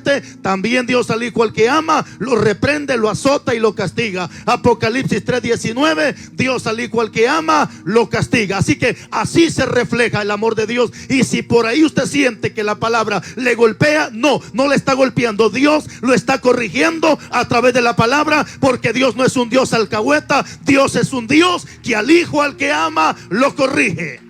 17, también Dios al hijo al que ama lo reprende, lo azota y lo castiga. Apocalipsis 3:19, Dios al hijo al que ama lo castiga. Así que así se refleja el amor de Dios. Y si por ahí usted siente que la palabra le golpea, no le está golpeando. Dios lo está corrigiendo a través de la palabra, porque Dios no es un Dios alcahueta. Dios es un Dios que al hijo al que ama lo corrige.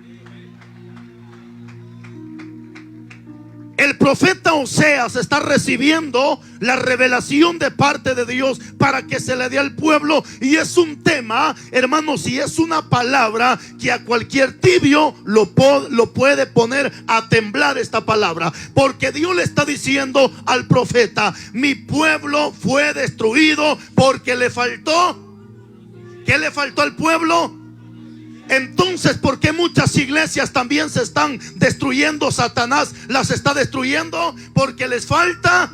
El profeta Oseas está recibiendo la revelación de parte de Dios para que se le dé al pueblo. Y es un tema, hermanos, y es una palabra que a cualquier tibio lo puede poner a temblar esta palabra. Porque Dios le está diciendo al profeta: mi pueblo fue destruido porque le faltó. ¿Qué le faltó al pueblo? Entonces, ¿por qué muchas iglesias también se están destruyendo? Satanás las está destruyendo porque les falta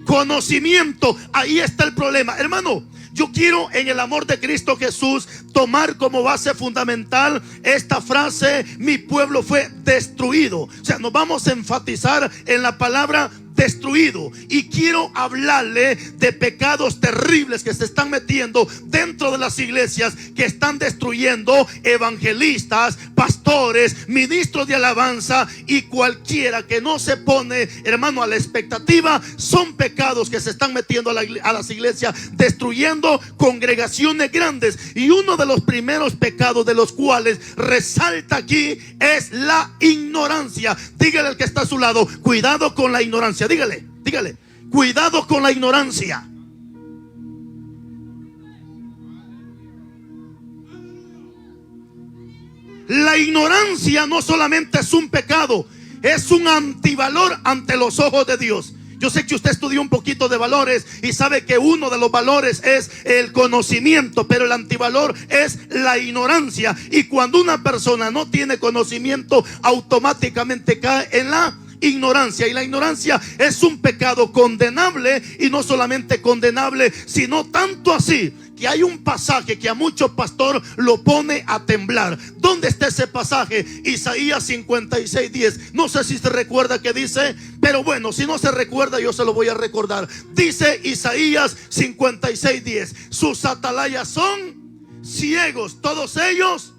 conocimiento. Ahí está el problema, hermano. Yo quiero, en el amor de Cristo Jesús, tomar como base fundamental esta frase: mi pueblo fue destruido. O sea, nos vamos a enfatizar en la palabra destruido. Y quiero hablarle de pecados terribles que se están metiendo dentro de las iglesias, que están destruyendo evangelistas, pastores, ministros de alabanza y cualquiera que no se pone, hermano, a la expectativa. Son pecados que se están metiendo a las iglesias, destruyendo congregaciones grandes. Y uno de los primeros pecados de los cuales resalta aquí es la ignorancia. Dígale al que está a su lado: cuidado con la ignorancia. Dígale, cuidado con la ignorancia. La ignorancia no solamente es un pecado, es un antivalor ante los ojos de Dios. Yo sé que usted estudió un poquito de valores y sabe que uno de los valores es el conocimiento, pero el antivalor es la ignorancia. Y cuando una persona no tiene conocimiento, automáticamente cae en la ignorancia. Y la ignorancia es un pecado condenable, y no solamente condenable, sino tanto así que hay un pasaje que a muchos pastor lo pone a temblar. ¿Dónde está ese pasaje? Isaías 56:10. No sé si se recuerda que dice, pero bueno, si no se recuerda, yo se lo voy a recordar. Dice Isaías 56:10: sus atalayas son ciegos, todos ellos,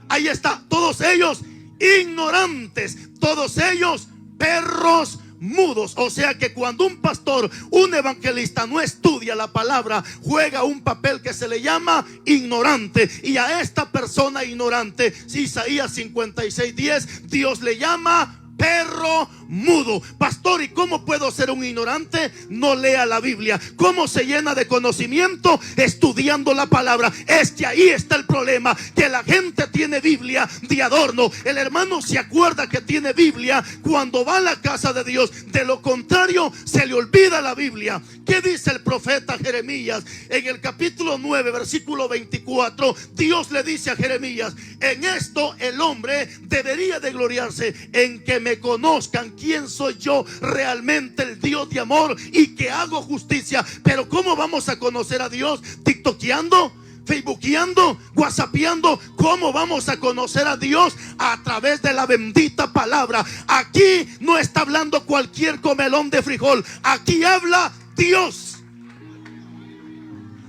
ahí está, todos ellos ignorantes, todos ellos perros mudos. O sea que cuando un pastor, un evangelista no estudia la palabra, juega un papel que se le llama ignorante. Y a esta persona ignorante, Isaías 56:10, Dios le llama perro mudo. Pastor, ¿y cómo puedo ser un ignorante? No lea la Biblia. ¿Cómo se llena de conocimiento? Estudiando la palabra. Es que ahí está el problema, que la gente tiene Biblia de adorno. El hermano se acuerda que tiene Biblia cuando va a la casa de Dios. De lo contrario, se le olvida la Biblia. ¿Qué dice el profeta Jeremías? En el capítulo 9, versículo 24, Dios le dice a Jeremías: en esto el hombre debería de gloriarse, en que me conozcan quién soy yo realmente, el Dios de amor, y que hago justicia. Pero ¿cómo vamos a conocer a Dios? ¿TikTokeando? ¿Facebookeando? ¿WhatsAppeando? ¿Cómo vamos a conocer a Dios? A través de la bendita palabra. Aquí no está hablando cualquier comelón de frijol. Aquí habla Dios.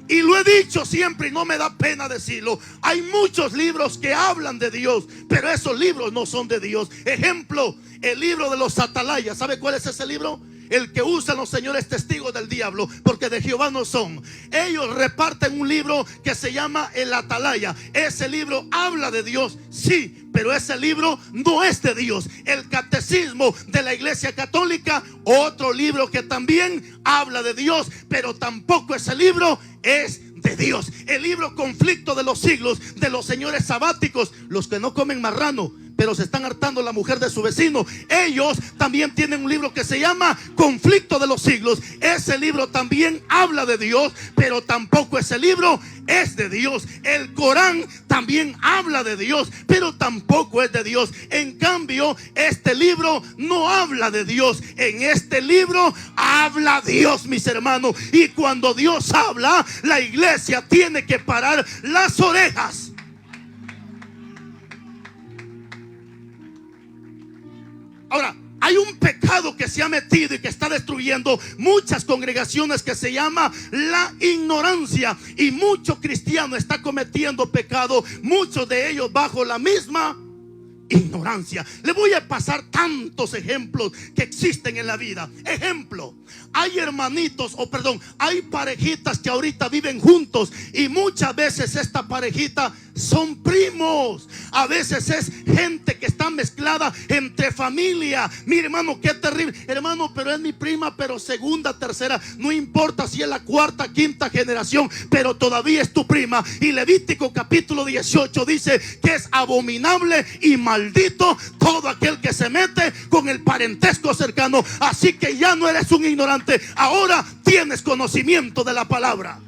Y lo he dicho siempre y no me da pena decirlo: hay muchos libros que hablan de Dios, pero esos libros no son de Dios. Ejemplo, el libro de los atalayas. ¿Sabe cuál es ese libro? El que usan los señores testigos del diablo, porque de Jehová no son. Ellos reparten un libro que se llama el Atalaya. Ese libro habla de Dios, sí, pero ese libro no es de Dios. El Catecismo de la Iglesia Católica, otro libro que también habla de Dios, pero tampoco ese libro es de Dios. El libro Conflicto de los Siglos de los señores sabáticos, los que no comen marrano pero se están hartando la mujer de su vecino, ellos también tienen un libro que se llama Conflicto de los Siglos. Ese libro también habla de Dios, pero tampoco ese libro es de Dios. El Corán también habla de Dios, pero tampoco es de Dios. En cambio, este libro no habla de Dios. En este libro habla Dios, mis hermanos. Y cuando Dios habla, la iglesia tiene que parar las orejas. Ahora, Hay un pecado que se ha metido y que está destruyendo muchas congregaciones, que se llama la ignorancia. Y mucho cristiano está cometiendo pecado, muchos de ellos bajo la misma ignorancia. Le voy a pasar tantos ejemplos que existen en la vida. Ejemplo: hay hermanitos, hay parejitas que ahorita viven juntos, y muchas veces esta parejita son primos. A veces es gente que está mezclada entre familia. Mire, hermano, qué terrible, hermano, pero es mi prima, pero segunda, tercera, no importa si es la cuarta, quinta generación, pero todavía es tu prima. Y Levítico capítulo 18 dice que es abominable y maldito todo aquel que se mete con el parentesco cercano. Así que ya no eres un ignorante, ahora tienes conocimiento de la palabra.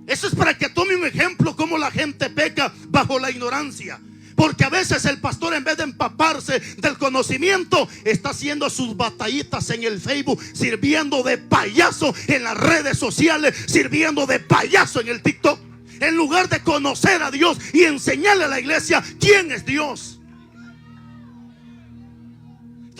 Eso es para que tome un ejemplo cómo la gente peca bajo la ignorancia. Porque a veces el pastor, en vez de empaparse del conocimiento, está haciendo sus batallitas en el Facebook, sirviendo de payaso en las redes sociales, sirviendo de payaso en el TikTok, en lugar de conocer a Dios y enseñarle a la iglesia quién es Dios.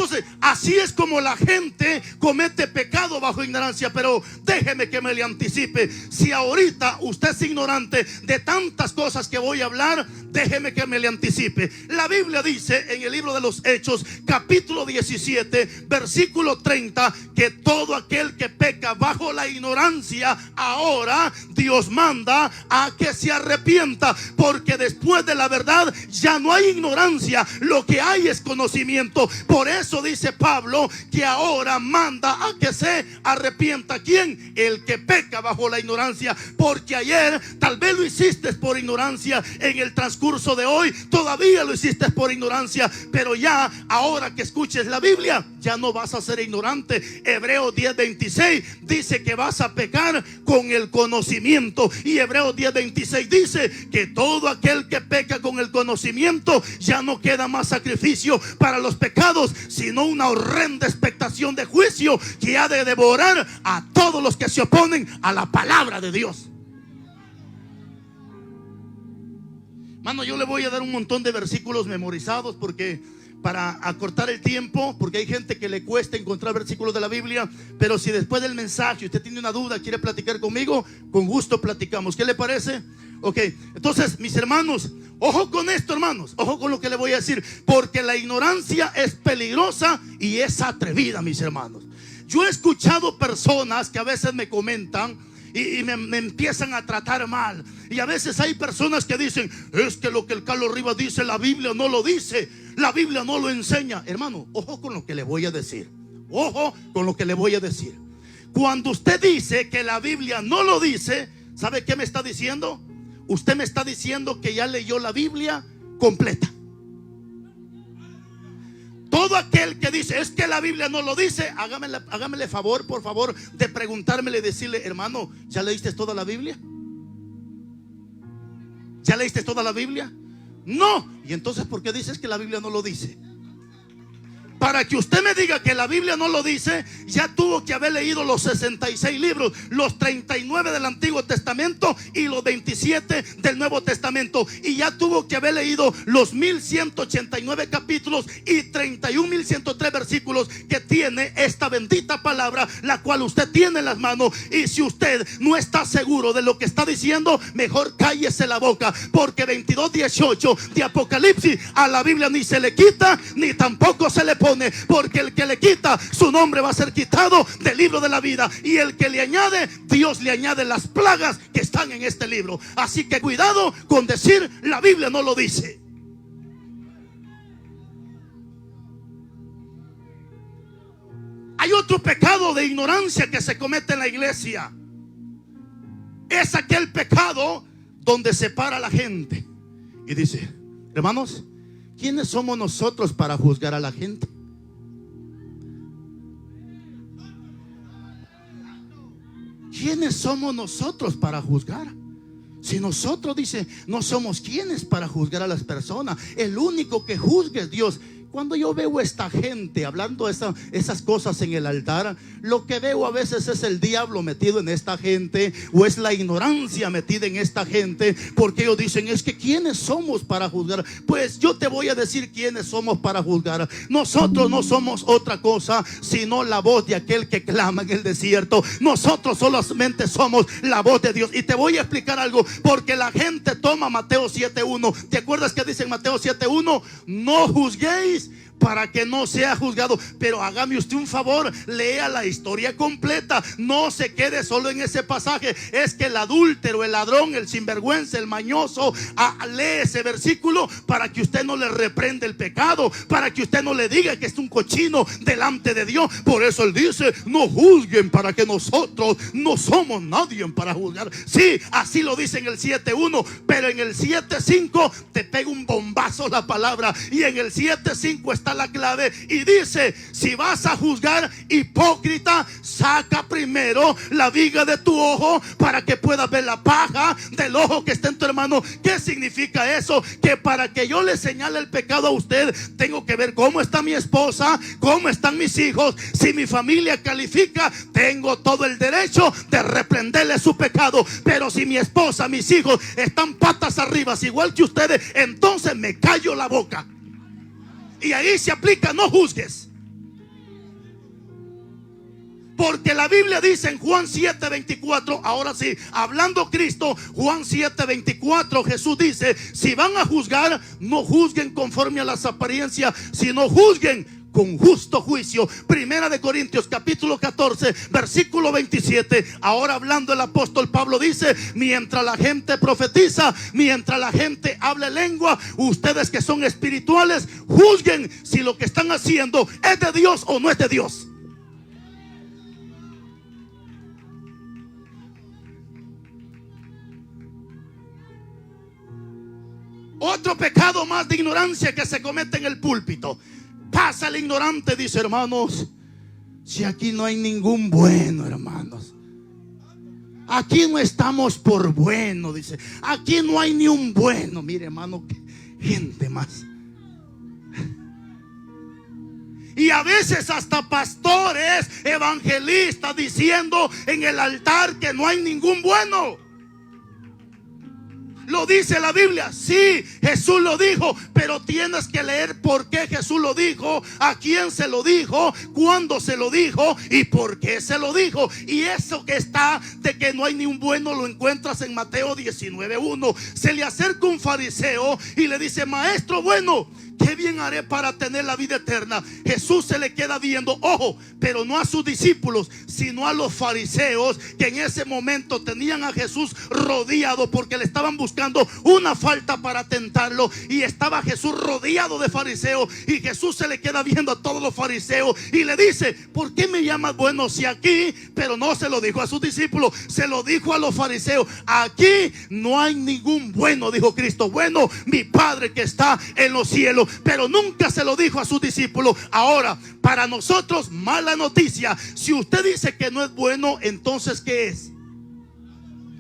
Entonces, así es como la gente comete pecado bajo ignorancia. Pero déjeme que me le anticipe: si ahorita usted es ignorante de tantas cosas que voy a hablar, déjeme que me le anticipe. La Biblia dice en el libro de los Hechos, capítulo 17, versículo 30, que todo aquel que peca bajo la ignorancia, ahora Dios manda a que se arrepienta, porque después de la verdad ya no hay ignorancia, lo que hay es conocimiento. Por eso dice Pablo que ahora manda a que se arrepienta. ¿Quién? El que peca bajo la ignorancia. Porque ayer tal vez lo hiciste por ignorancia, en el transcurso de hoy todavía lo hiciste por ignorancia, pero ya ahora que escuches la Biblia ya no vas a ser ignorante. Hebreos 10:26 dice que vas a pecar con el conocimiento, y Hebreos 10:26 dice que todo aquel que peca con el conocimiento, ya no queda más sacrificio para los pecados, sino una horrenda expectación de juicio que ha de devorar a todos los que se oponen a la palabra de Dios. Mano, yo le voy a dar un montón de versículos memorizados, porque para acortar el tiempo, porque hay gente que le cuesta encontrar versículos de la Biblia. Pero si después del mensaje usted tiene una duda, quiere platicar conmigo, con gusto platicamos. ¿Qué le parece? Ok, entonces, mis hermanos, ojo con esto, hermanos, ojo con lo que le voy a decir, porque la ignorancia es peligrosa y es atrevida, mis hermanos. Yo he escuchado personas que a veces me comentan y me empiezan a tratar mal. Y a veces hay personas que dicen: es que lo que el Carlos Rivas dice, la Biblia no lo dice, la Biblia no lo enseña. Hermano, ojo con lo que le voy a decir. Ojo con lo que le voy a decir. Cuando usted dice que la Biblia no lo dice, ¿sabe qué me está diciendo? Usted me está diciendo que ya leyó la Biblia completa. Todo aquel que dice: es que la Biblia no lo dice, hágamele favor, por favor, de preguntármele y decirle: hermano, ¿ya leíste toda la Biblia? ¿Ya leíste toda la Biblia? No. ¿Y entonces por qué dices que la Biblia no lo dice? Para que usted me diga que la Biblia no lo dice, ya tuvo que haber leído los 66 libros, los 39 del Antiguo Testamento y los 27 del Nuevo Testamento. Y ya tuvo que haber leído los 1189 capítulos y 31.103 versículos que tiene esta bendita palabra, la cual usted tiene en las manos. Y si usted no está seguro de lo que está diciendo, mejor cállese la boca, porque 22:18 de Apocalipsis a la Biblia ni se le quita ni tampoco se le pone. Porque el que le quita, su nombre va a ser quitado del libro de la vida, y el que le añade, Dios le añade las plagas que están en este libro. Así que cuidado con decir: la Biblia no lo dice. Hay otro pecado de ignorancia que se comete en la iglesia. Es aquel pecado donde separa a la gente y dice: hermanos, ¿quiénes somos nosotros para juzgar a la gente? ¿Quiénes somos nosotros para juzgar? Si nosotros, dice, no somos quienes para juzgar a las personas. El único que juzga es Dios. cuando yo veo a esta gente hablando esas cosas en el altar, lo que veo a veces es el diablo metido en esta gente, o es la ignorancia metida en esta gente, porque ellos dicen, es que ¿quiénes somos para juzgar? Pues yo te voy a decir quiénes somos para juzgar. Nosotros no somos otra cosa sino la voz de aquel que clama en el desierto. Nosotros solamente somos la voz de Dios. Y te voy a explicar algo, porque la gente toma Mateo 7:1. ¿Te acuerdas que dice en Mateo 7:1? No juzguéis para que no sea juzgado. Pero hágame usted un favor, lea la historia completa. No se quede solo en ese pasaje. Es que el adúltero, el ladrón, el sinvergüenza, el mañoso, lee ese versículo para que usted no le reprenda el pecado, para que usted no le diga que es un cochino delante de Dios. Por eso él dice, no juzguen, para que nosotros no somos nadie para juzgar. Sí, así lo dice en el 7:1, pero en el 7:5 te pega un bombazo la palabra, y en el 7:5 está la clave, y dice, si vas a juzgar, hipócrita, saca primero la viga de tu ojo para que puedas ver la paja del ojo que está en tu hermano. ¿Qué significa eso? Que para que yo le señale el pecado a usted, tengo que ver cómo está mi esposa, cómo están mis hijos. Si mi familia califica, tengo todo el derecho de reprenderle su pecado. Pero si mi esposa, mis hijos están patas arriba, igual que ustedes, entonces me callo la boca. Y ahí se aplica, no juzgues. Porque la Biblia dice en Juan 7:24, ahora sí, hablando Cristo, Juan 7:24, Jesús dice, si van a juzgar, no juzguen conforme a las apariencias, sino juzguen con justo juicio. Primera de Corintios capítulo 14 versículo 27. Ahora hablando el apóstol Pablo dice, mientras la gente profetiza, mientras la gente habla lengua, ustedes que son espirituales, juzguen si lo que están haciendo es de Dios o no es de Dios. Otro pecado más de ignorancia que se comete en el púlpito. Pasa el ignorante, dice, hermanos, si aquí no hay ningún bueno, hermanos, aquí no estamos por bueno, dice, aquí no hay ni un bueno. Mire, hermano, gente más. Y a veces hasta pastores, evangelistas, diciendo en el altar que no hay ningún bueno. Lo dice la Biblia, sí, Jesús lo dijo, pero tienes que leer por qué Jesús lo dijo, a quién se lo dijo, cuándo se lo dijo y por qué se lo dijo. Y eso que está de que no hay ni un bueno lo encuentras en Mateo 19:1. Se le acerca un fariseo y le dice, maestro bueno, ¿qué bien haré para tener la vida eterna? Jesús se le queda viendo, ojo, pero no a sus discípulos, sino a los fariseos, que en ese momento tenían a Jesús rodeado porque le estaban buscando una falta para tentarlo. Y estaba Jesús rodeado de fariseos, y Jesús se le queda viendo a todos los fariseos y le dice, ¿por qué me llamas bueno si aquí? Pero no se lo dijo a sus discípulos, se lo dijo a los fariseos. Aquí no hay ningún bueno, dijo Cristo. Bueno, mi Padre que está en los cielos. Pero nunca se lo dijo a sus discípulos. Ahora, para nosotros, mala noticia. Si usted dice que no es bueno, entonces ¿qué es?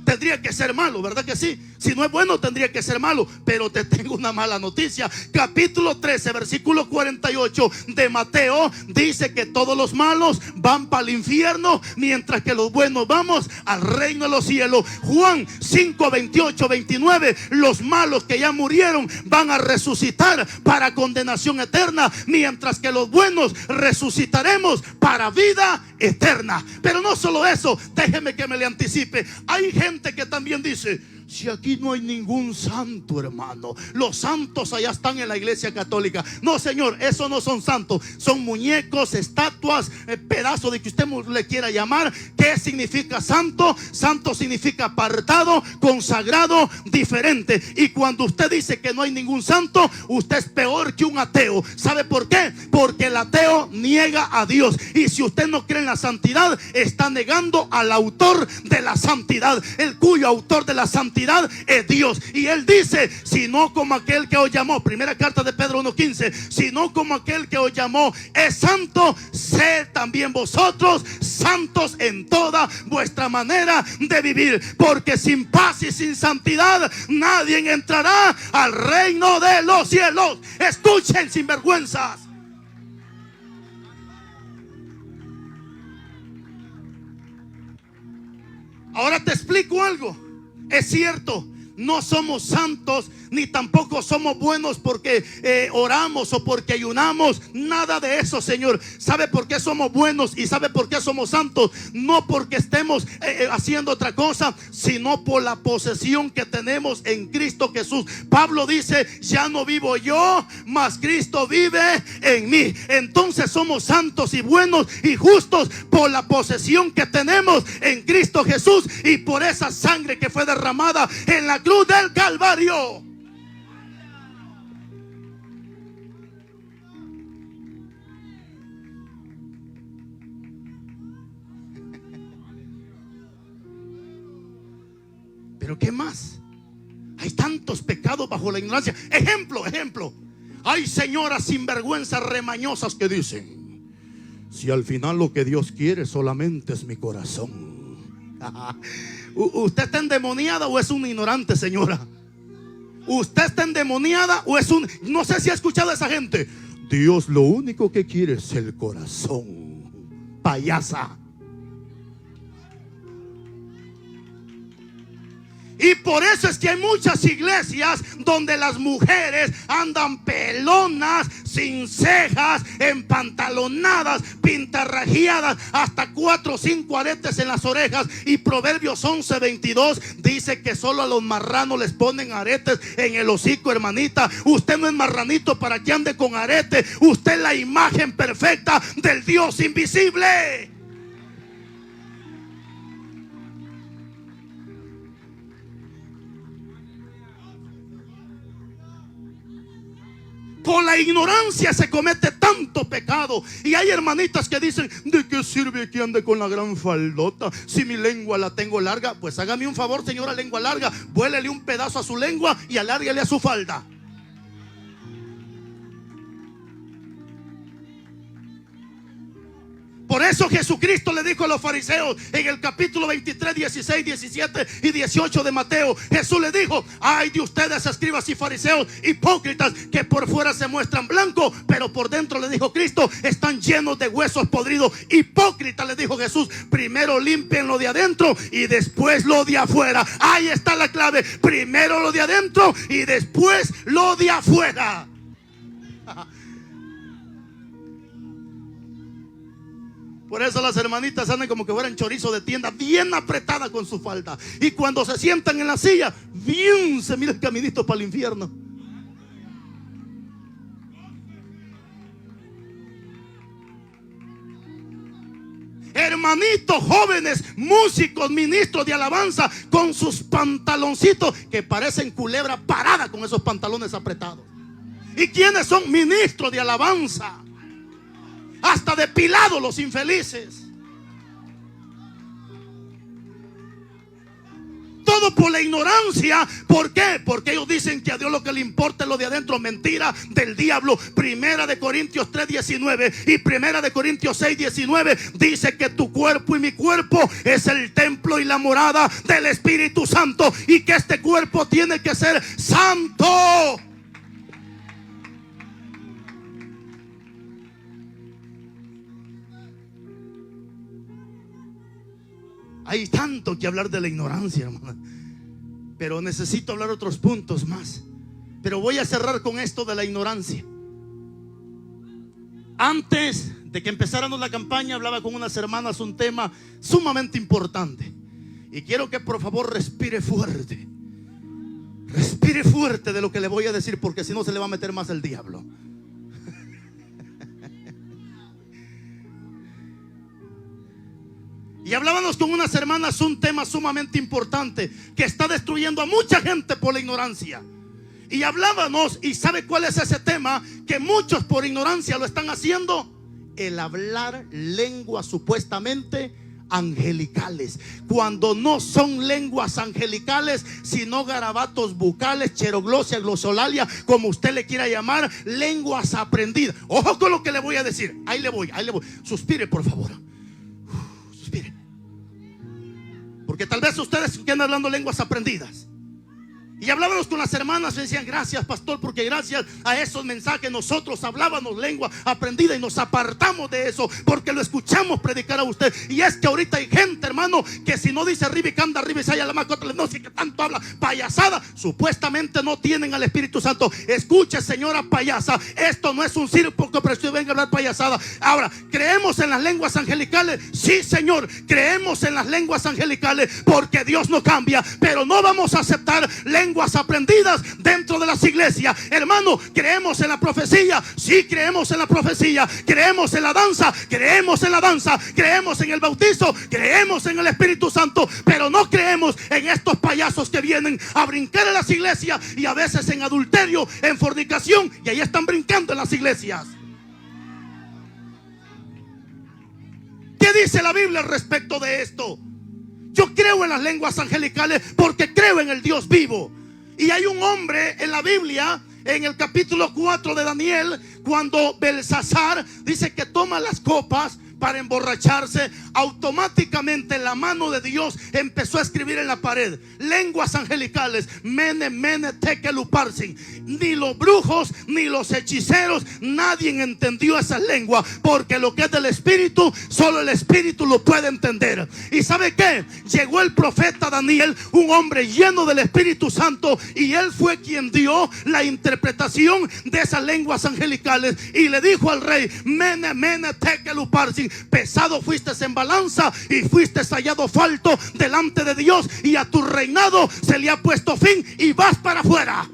Tendría que ser malo, ¿verdad que sí? Si no es bueno, tendría que ser malo. Pero te tengo una mala noticia. Capítulo 13, versículo 48 de Mateo dice que todos los malos van para el infierno, mientras que los buenos vamos al reino de los cielos. Juan 5, 28, 29, los malos que ya murieron van a resucitar para condenación eterna, mientras que los buenos resucitaremos para vida eterna. Pero no solo eso, déjeme que me le anticipe. Hay gente que también dice, si aquí no hay ningún santo, hermano, los santos allá están en la iglesia católica. No, señor, esos no son santos, son muñecos, estatuas, pedazos de que usted le quiera llamar. ¿Qué significa santo? Santo significa apartado, consagrado, diferente. Y cuando usted dice que no hay ningún santo, usted es peor que un ateo. ¿Sabe por qué? Porque el ateo niega a Dios. Y si usted no cree en la santidad, está negando al autor de la santidad, el cuyo autor de la santidad es Dios. Y él dice, si no como aquel que os llamó, primera carta de Pedro 1:15, si no como aquel que os llamó es santo, sed también vosotros santos en toda vuestra manera de vivir, porque sin paz y sin santidad nadie entrará al reino de los cielos. Escuchen, sinvergüenzas. Ahora te explico algo. Es cierto, no somos santos, ni tampoco somos buenos porque oramos o porque ayunamos. Nada de eso, Señor. ¿Sabe por qué somos buenos y sabe por qué somos santos? No porque estemos haciendo otra cosa, sino por la posesión que tenemos en Cristo Jesús. Pablo dice: ya no vivo yo, mas Cristo vive en mí. Entonces somos santos y buenos y justos por la posesión que tenemos en Cristo Jesús y por esa sangre que fue derramada en la cruz del Calvario. Pero ¿qué más? Hay tantos pecados bajo la ignorancia. Ejemplo. Hay señoras sinvergüenzas remañosas que dicen: si al final lo que Dios quiere solamente es mi corazón. ¿Usted está endemoniada o es una ignorante, señora? ¿Usted está endemoniada o es un... No sé si ha escuchado a esa gente: Dios lo único que quiere es el corazón. Payasa. Y por eso es que hay muchas iglesias donde las mujeres andan pelonas, sin cejas, empantalonadas, pintarrajeadas, hasta 4 o 5 aretes en las orejas. Y Proverbios 11:22 dice que solo a los marranos les ponen aretes en el hocico, hermanita. Usted no es marranito para que ande con arete. Usted es la imagen perfecta del Dios invisible. Por la ignorancia se comete tanto pecado. Y hay hermanitas que dicen: ¿de qué sirve que ande con la gran faldota si mi lengua la tengo larga? Pues hágame un favor, señora lengua larga, vuélele un pedazo a su lengua y alárguele a su falda. Por eso Jesucristo le dijo a los fariseos en el capítulo 23, 16, 17 y 18 de Mateo. Jesús le dijo: ay de ustedes, escribas y fariseos hipócritas, que por fuera se muestran blancos, pero por dentro, le dijo Cristo, están llenos de huesos podridos. Hipócritas, le dijo Jesús, primero limpien lo de adentro y después lo de afuera. Ahí está la clave: primero lo de adentro y después lo de afuera. Por eso las hermanitas andan como que fueran chorizo de tienda, bien apretada con su falda. Y cuando se sientan en la silla, bien se mira el caminito para el infierno. Hermanitos jóvenes, músicos, ministros de alabanza, con sus pantaloncitos que parecen culebra parada con esos pantalones apretados. ¿Y quiénes son ministros de alabanza? Hasta depilados los infelices. Todo por la ignorancia. ¿Por qué? Porque ellos dicen que a Dios lo que le importa es lo de adentro. Mentira del diablo. Primera de Corintios 3:19 y Primera de Corintios 6:19 dice que tu cuerpo y mi cuerpo es el templo y la morada del Espíritu Santo, y que este cuerpo tiene que ser santo. Hay tanto que hablar de la ignorancia, hermano, pero necesito hablar otros puntos más. Pero voy a cerrar con esto de la ignorancia. Antes de que empezáramos la campaña, hablaba con unas hermanas un tema sumamente importante. Y quiero que por favor respire fuerte. Respire fuerte de lo que le voy a decir, porque si no se le va a meter más el diablo. Y hablábamos con unas hermanas un tema sumamente importante que está destruyendo a mucha gente por la ignorancia. Y hablábamos, y ¿sabe cuál es ese tema? Que muchos por ignorancia lo están haciendo: el hablar lenguas supuestamente angelicales, cuando no son lenguas angelicales, sino garabatos bucales, cheroglosia, glosolalia, como usted le quiera llamar, lenguas aprendidas. Ojo con lo que le voy a decir. Ahí le voy. Suspire, por favor. Suspire. Porque tal vez ustedes que andan hablando lenguas aprendidas, Y hablábamos con las hermanas y decían: gracias, pastor, porque gracias a esos mensajes nosotros hablábamos lengua aprendida y nos apartamos de eso porque lo escuchamos predicar a usted. Y es que ahorita hay gente, hermano, que si no dice Ribi Canda, Ribi Saya, la Macota, no sé qué tanto habla payasada, supuestamente no tienen al Espíritu Santo. Escuche, señora payasa, esto no es un circo que usted venga a hablar payasada. Ahora, ¿creemos en las lenguas angelicales? Sí, Señor, creemos en las lenguas angelicales porque Dios no cambia, pero no vamos a aceptar lenguas aprendidas dentro de las iglesias. Hermano, creemos en la profecía. Sí, creemos en la profecía. Creemos en la danza. Creemos en la danza. Creemos en el bautizo. Creemos en el Espíritu Santo. Pero no creemos en estos payasos que vienen a brincar en las iglesias y a veces en adulterio, en fornicación, y ahí están brincando en las iglesias. ¿Qué dice la Biblia al respecto de esto? Yo creo en las lenguas angelicales porque creo en el Dios vivo. Y hay un hombre en la Biblia, en el capítulo 4 de Daniel, cuando Belsasar dice que toma las copas para emborracharse, automáticamente la mano de Dios empezó a escribir en la pared lenguas angelicales: mene, mene, tekel, uparsin. Ni los brujos ni los hechiceros, nadie entendió esa lengua, porque lo que es del Espíritu, solo el Espíritu lo puede entender. ¿Y sabe qué? Llegó el profeta Daniel, un hombre lleno del Espíritu Santo, y él fue quien dio la interpretación de esas lenguas angelicales, y le dijo al rey: mene, mene, tekel, uparsin. Pesado fuiste en balanza y fuiste hallado falto delante de Dios, y a tu reinado se le ha puesto fin y vas para afuera.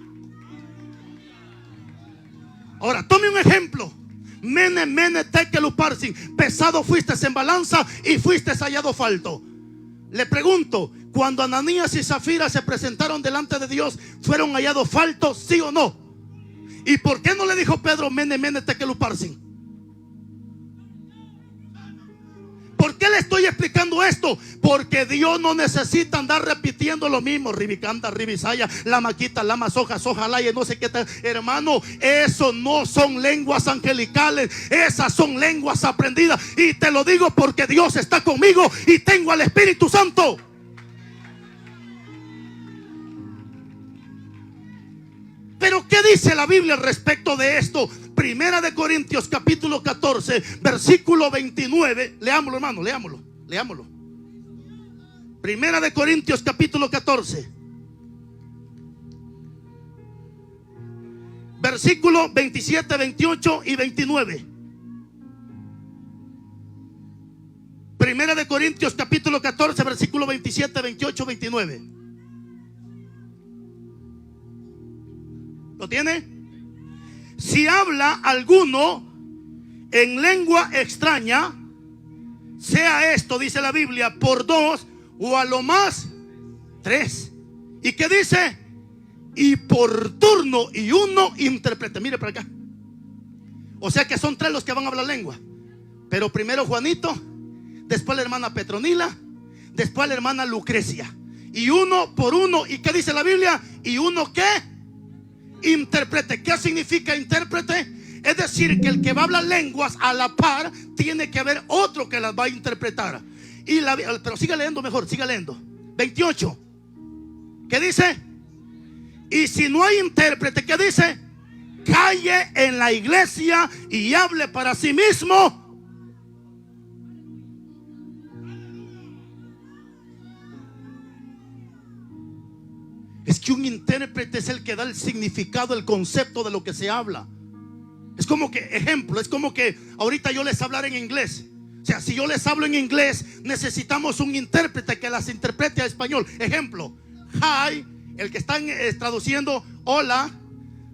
Ahora tome un ejemplo: mene, mene, tekel, uparsin. Pesado fuiste en balanza y fuiste hallado falto. Le pregunto, cuando Ananías y Zafira se presentaron delante de Dios, ¿fueron hallados faltos, sí o no? ¿Y por qué no le dijo Pedro mene, mene, tekel, uparsin? ¿Por qué le estoy explicando esto? Porque Dios no necesita andar repitiendo lo mismo. Ribicanda, ribisaya, la maquita, la masoja, sojalá y no sé qué tal. Hermano, eso no son lenguas angelicales. Esas son lenguas aprendidas. Y te lo digo porque Dios está conmigo y tengo al Espíritu Santo. Pero ¿qué dice la Biblia al respecto de esto? Primera de Corintios capítulo 14 versículo 29. Leámoslo, hermano, leámoslo. Primera de Corintios capítulo 14 versículo 27, 28 y 29. Primera de Corintios capítulo 14 versículo 27, 28, 29. ¿Lo tiene? Si habla alguno en lengua extraña, sea esto, dice la Biblia, por dos o a lo más tres. ¿Y qué dice? Y por turno, y uno interprete. Mire para acá. O sea que son tres los que van a hablar lengua. Pero primero Juanito, después la hermana Petronila, después la hermana Lucrecia. Y uno por uno. ¿Y qué dice la Biblia? Y uno ¿qué? Intérprete. ¿Qué significa intérprete? Es decir, que el que va a hablar lenguas a la par, tiene que haber otro que las va a interpretar. Pero siga leyendo mejor, siga leyendo. 28. ¿Qué dice? Y si no hay intérprete, ¿qué dice? Calle en la iglesia y hable para sí mismo. Es que un intérprete es el que da el significado, el concepto de lo que se habla. Es como que, ejemplo, es como que ahorita yo les hablar en inglés. O sea, si yo les hablo en inglés, necesitamos un intérprete que las interprete a español. Ejemplo, hi, el que están traduciendo, hola.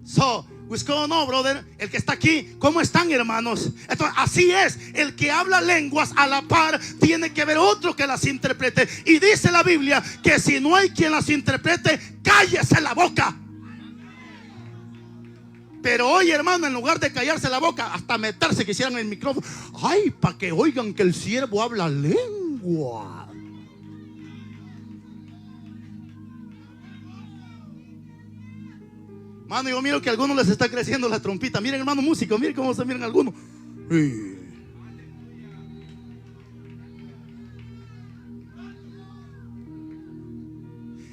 So, what's going on, brother? El que está aquí, ¿cómo están, hermanos? Entonces, así es, el que habla lenguas a la par, tiene que haber otro que las interprete. Y dice la Biblia que si no hay quien las interprete, cállese la boca. Pero hoy, hermano, en lugar de callarse la boca, hasta meterse quisieran el micrófono. Ay, para que oigan que el siervo habla lengua. Hermano, yo miro que a algunos les está creciendo la trompita. Miren, hermano músico, miren cómo se miran algunos.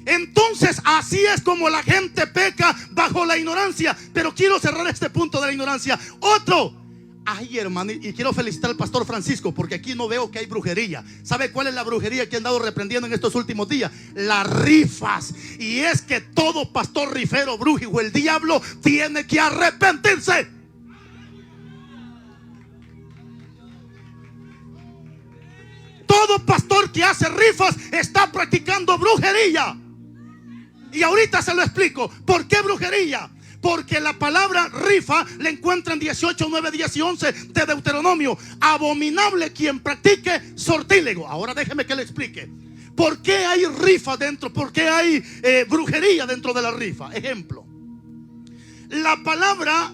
Entonces Entonces así es como la gente peca bajo la ignorancia. Pero quiero cerrar este punto de la ignorancia. Otro. Ay, hermano, y quiero felicitar al pastor Francisco, porque aquí no veo que hay brujería. ¿Sabe cuál es la brujería que han dado reprendiendo en estos últimos días? Las rifas. Y es que todo pastor rifero, brujo o el diablo tiene que arrepentirse. Todo pastor que hace rifas está practicando brujería. Y ahorita se lo explico. ¿Por qué brujería? Porque la palabra rifa la encuentran 18, 9, 10 y 11 de Deuteronomio. Abominable quien practique sortílego. Ahora déjeme que le explique. ¿Por qué hay rifa dentro? ¿Por qué hay brujería dentro de la rifa? Ejemplo. La palabra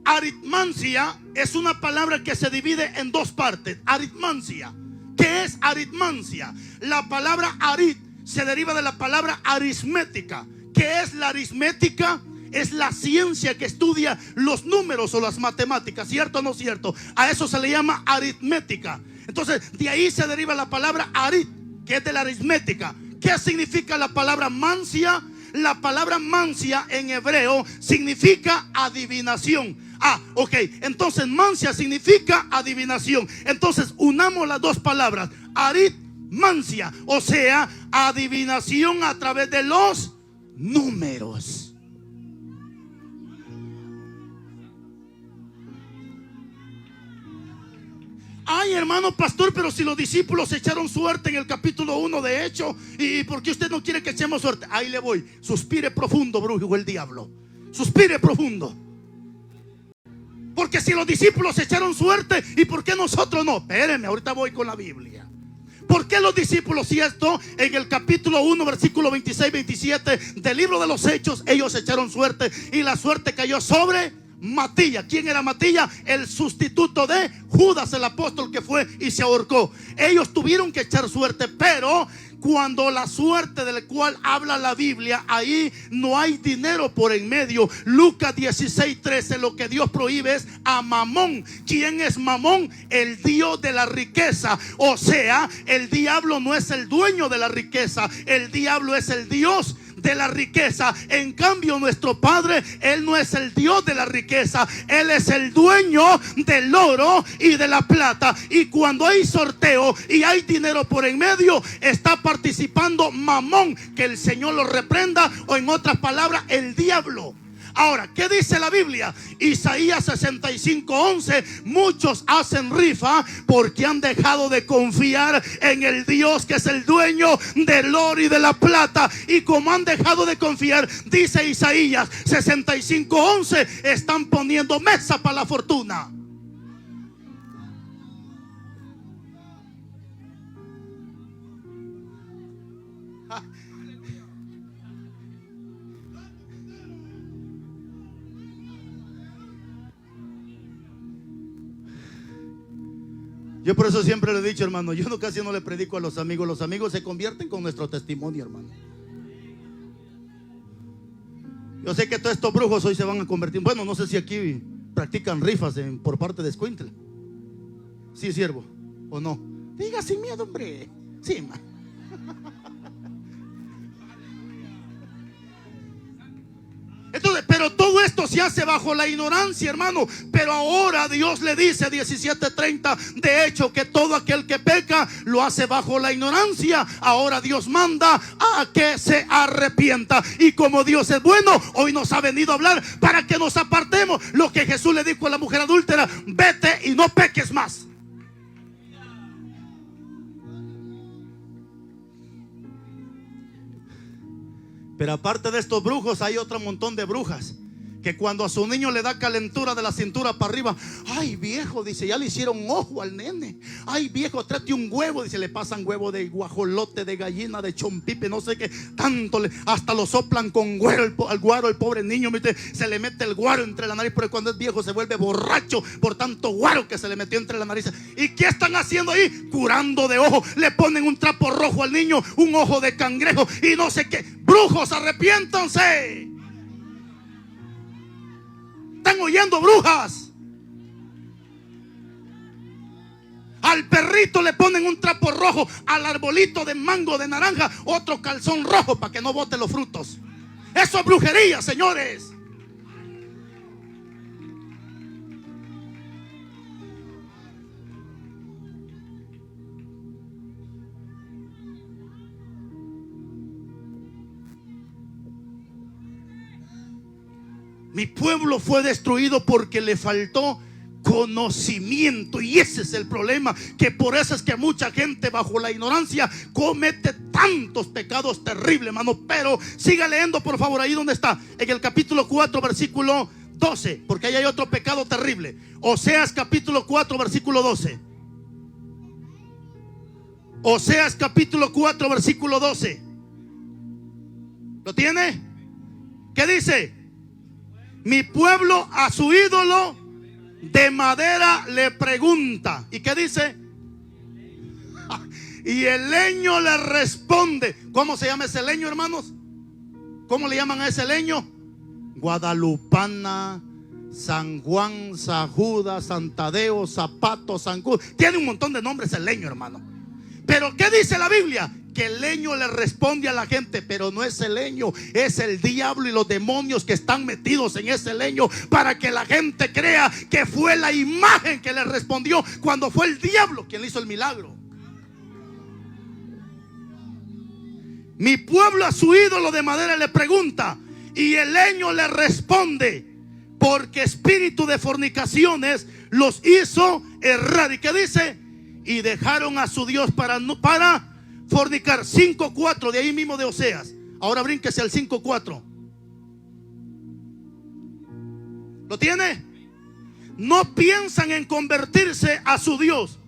aritmancia es una palabra que se divide en dos partes. Aritmancia. ¿Qué es aritmancia? La palabra arit se deriva de la palabra aritmética. ¿Qué es la aritmética? Es la ciencia que estudia los números o las matemáticas, ¿cierto o no cierto? A eso se le llama aritmética. Entonces de ahí se deriva la palabra arit, que es de la aritmética. ¿Qué significa la palabra mancia? La palabra mancia en hebreo significa adivinación. Ok, entonces mancia significa adivinación. Entonces unamos las dos palabras, arit, mancia, o sea, adivinación a través de los números. Ay, hermano pastor, pero si los discípulos echaron suerte en el capítulo 1 de Hechos, ¿y por qué usted no quiere que echemos suerte? Ahí le voy. Suspire profundo, brujo o el diablo. Suspire profundo. Porque si los discípulos echaron suerte, ¿y por qué nosotros no? Espérenme, ahorita voy con la Biblia. ¿Por qué los discípulos, si esto en el capítulo 1, versículo 26, 27 del libro de los Hechos, ellos echaron suerte y la suerte cayó sobre Matías? ¿Quién era Matías? El sustituto de Judas, el apóstol que fue y se ahorcó. Ellos tuvieron que echar suerte, pero cuando la suerte del cual habla la Biblia, ahí no hay dinero por en medio. Lucas 16, 13, lo que Dios prohíbe es a Mamón. ¿Quién es Mamón? El Dios de la riqueza. O sea, el diablo no es el dueño de la riqueza, el diablo es el Dios de la riqueza. En cambio, nuestro Padre, Él no es el Dios de la riqueza, Él es el dueño del oro y de la plata. Y cuando hay sorteo y hay dinero por en medio, está participando Mamón, que el Señor lo reprenda, o en otras palabras, el diablo. Ahora, ¿qué dice la Biblia? Isaías 65:11. Muchos hacen rifa porque han dejado de confiar en el Dios que es el dueño del oro y de la plata. Y como han dejado de confiar, dice Isaías 65:11, están poniendo mesa para la fortuna. Yo por eso siempre le he dicho, hermano, yo casi no le predico a los amigos. Los amigos se convierten con nuestro testimonio, hermano. Yo sé que todos estos brujos hoy se van a convertir. Bueno, no sé si aquí practican rifas por parte de Escuintla. Sí, siervo, o no. Diga sin miedo, hombre. Sí, man. Entonces, pero todo esto se hace bajo la ignorancia, hermano. Pero ahora Dios le dice 17:30 de hecho que todo aquel que peca lo hace bajo la ignorancia. Ahora Dios manda a que se arrepienta. Y como Dios es bueno, hoy nos ha venido a hablar para que nos apartemos. Lo que Jesús le dijo a la mujer adúltera: vete y no peques más. Pero aparte de estos brujos, hay otro montón de brujas que cuando a su niño le da calentura de la cintura para arriba, ay viejo, dice, ya le hicieron ojo al nene. Ay viejo, tráete un huevo, dice, le pasan huevo de guajolote, de gallina, de chompipe, no sé qué, tanto, hasta lo soplan con guaro, al guaro, el pobre niño, ¿viste? Se le mete el guaro entre la nariz, porque cuando es viejo se vuelve borracho por tanto guaro que se le metió entre la nariz. ¿Y qué están haciendo ahí? Curando de ojo, le ponen un trapo rojo al niño, un ojo de cangrejo y no sé qué. Brujos, arrepiéntanse. ¿Están oyendo, brujas? Al perrito le ponen un trapo rojo, al arbolito de mango, de naranja, otro calzón rojo para que no bote los frutos. Eso es brujería, señores. Mi pueblo fue destruido porque le faltó conocimiento, y ese es el problema, que por eso es que mucha gente bajo la ignorancia comete tantos pecados terribles, hermano. Pero siga leyendo, por favor, ahí donde está, en el capítulo 4 versículo 12, porque ahí hay otro pecado terrible. Oseas capítulo 4 versículo 12. Oseas capítulo 4 versículo 12. ¿Lo tiene? ¿Qué dice? Mi pueblo a su ídolo de madera le pregunta. ¿Y qué dice? Y el leño le responde. ¿Cómo se llama ese leño, hermanos? ¿Cómo le llaman a ese leño? Guadalupana, San Juan, San Judas, San Tadeo, Zapato, San Judas. Tiene un montón de nombres el leño, hermano. Pero ¿qué dice la Biblia? Que el leño le responde a la gente, pero no es el leño, es el diablo y los demonios que están metidos en ese leño, para que la gente crea que fue la imagen que le respondió, cuando fue el diablo quien le hizo el milagro. Mi pueblo a su ídolo de madera le pregunta, y el leño le responde, porque espíritu de fornicaciones los hizo errar. ¿Y qué dice? Y dejaron a su Dios para fornicar. 5:4 de ahí mismo de Oseas. Ahora brínquese al 5:4. ¿Lo tiene? No piensan en convertirse a su Dios,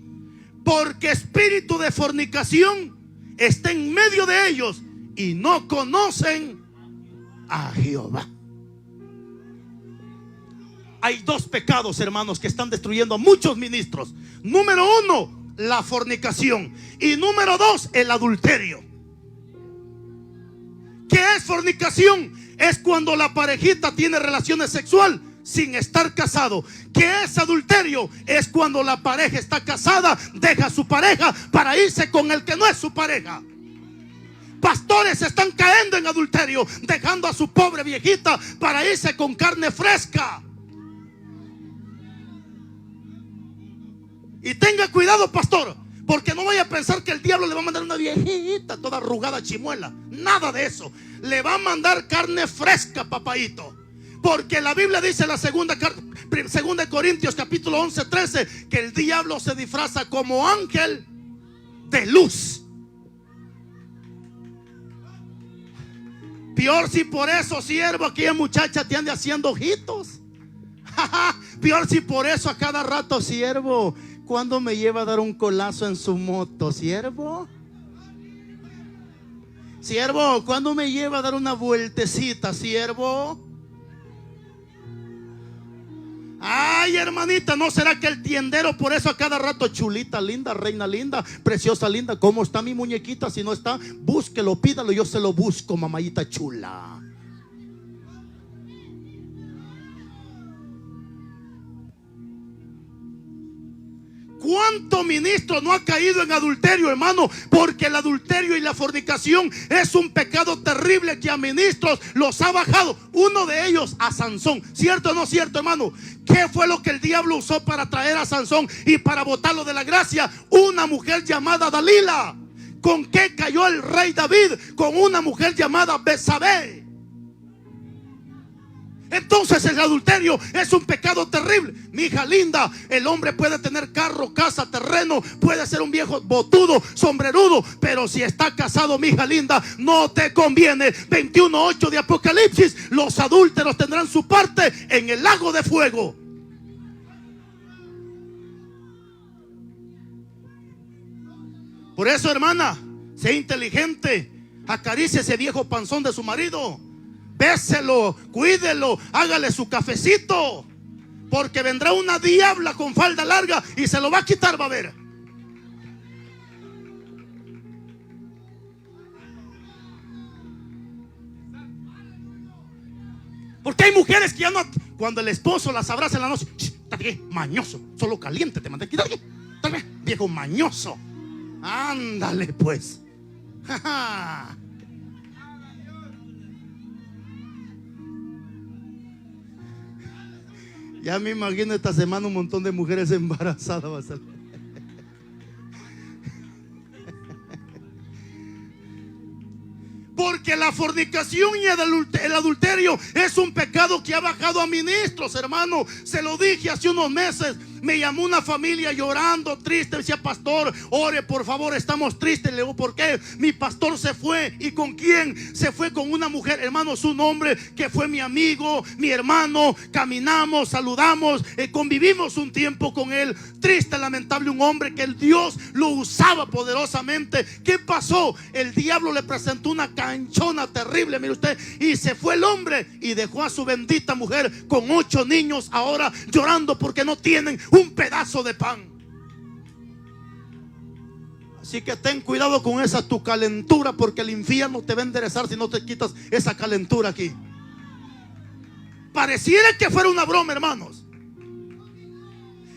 porque espíritu de fornicación está en medio de ellos y no conocen a Jehová. Hay dos pecados, hermanos, que están destruyendo a muchos ministros. Número uno, la fornicación. Y número dos, el adulterio. ¿Qué es fornicación? Es cuando la parejita tiene relaciones sexuales sin estar casado. ¿Qué es adulterio? Es cuando la pareja está casada, deja a su pareja para irse con el que no es su pareja. Pastores están cayendo en adulterio, dejando a su pobre viejita para irse con carne fresca. Y tenga cuidado, pastor, porque no vaya a pensar que el diablo le va a mandar una viejita toda arrugada, chimuela. Nada de eso. Le va a mandar carne fresca, papaito. Porque la Biblia dice en la segunda Corintios capítulo 11:13 que el diablo se disfraza como ángel de luz. Peor si por eso, siervo, aquella muchacha te ande haciendo ojitos. Peor si por eso a cada rato, siervo, ¿cuándo me lleva a dar un colazo en su moto, siervo? Siervo, ¿cuándo me lleva a dar una vueltecita, siervo? Ay, hermanita, ¿no será que el tiendero por eso a cada rato? Chulita linda, reina linda, preciosa linda, ¿cómo está mi muñequita? Si no está, búsquelo, pídalo, yo se lo busco, mamayita chula. ¿Cuánto ministro no ha caído en adulterio, hermano? Porque el adulterio y la fornicación es un pecado terrible que a ministros los ha bajado. Uno de ellos a Sansón. ¿Cierto o no cierto, hermano? ¿Qué fue lo que el diablo usó para traer a Sansón y para botarlo de la gracia? Una mujer llamada Dalila. ¿Con qué cayó el rey David? Con una mujer llamada Betsabé. Entonces el adulterio es un pecado terrible. Mi hija linda, el hombre puede tener carro, casa, terreno, puede ser un viejo botudo, sombrerudo, pero si está casado, mi hija linda, no te conviene. 21:8 de Apocalipsis, los adúlteros tendrán su parte en el lago de fuego. Por eso, hermana, sea inteligente, acaricie ese viejo panzón de su marido. Béselo, cuídelo, hágale su cafecito, porque vendrá una diabla con falda larga y se lo va a quitar, va a ver. Porque hay mujeres que ya no, cuando el esposo las abraza en la noche, mañoso, solo caliente, te mandé quitar aquí. viejo mañoso. Ándale pues. Ya me imagino esta semana un montón de mujeres embarazadas va a salir. Porque la fornicación y el adulterio es un pecado que ha bajado a ministros, hermano. Se lo dije hace unos meses. Me llamó una familia llorando, triste. Me decía: pastor, ore por favor, estamos tristes. Le digo: ¿por qué? Mi pastor se fue. ¿Y con quién? Se fue con una mujer, hermano, un hombre que fue mi amigo, mi hermano. Caminamos, saludamos, convivimos un tiempo con él. Triste, lamentable, un hombre que el Dios lo usaba poderosamente. ¿Qué pasó? El diablo le presentó una canchona terrible, mire usted, y se fue el hombre y dejó a su bendita mujer con 8 niños ahora llorando porque no tienen un pedazo de pan. Así que ten cuidado con esa tu calentura, porque el infierno te va a enderezar si no te quitas esa calentura aquí. Pareciera que fuera una broma, hermanos.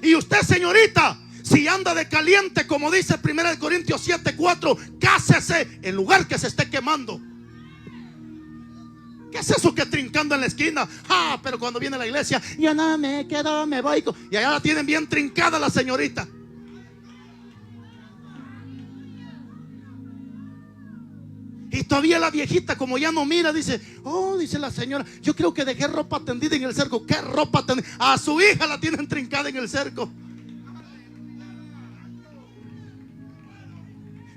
Y usted, señorita, si anda de caliente, como dice 1 Corintios 7:4, cásese en lugar que se esté quemando. ¿Qué es eso que trincando en la esquina? Pero cuando viene a la iglesia, yo no me quedo, me voy. Y allá la tienen bien trincada la señorita. Y todavía la viejita, como ya no mira, dice: oh, dice la señora, yo creo que dejé ropa tendida en el cerco. ¿Qué ropa tendida? A su hija la tienen trincada en el cerco.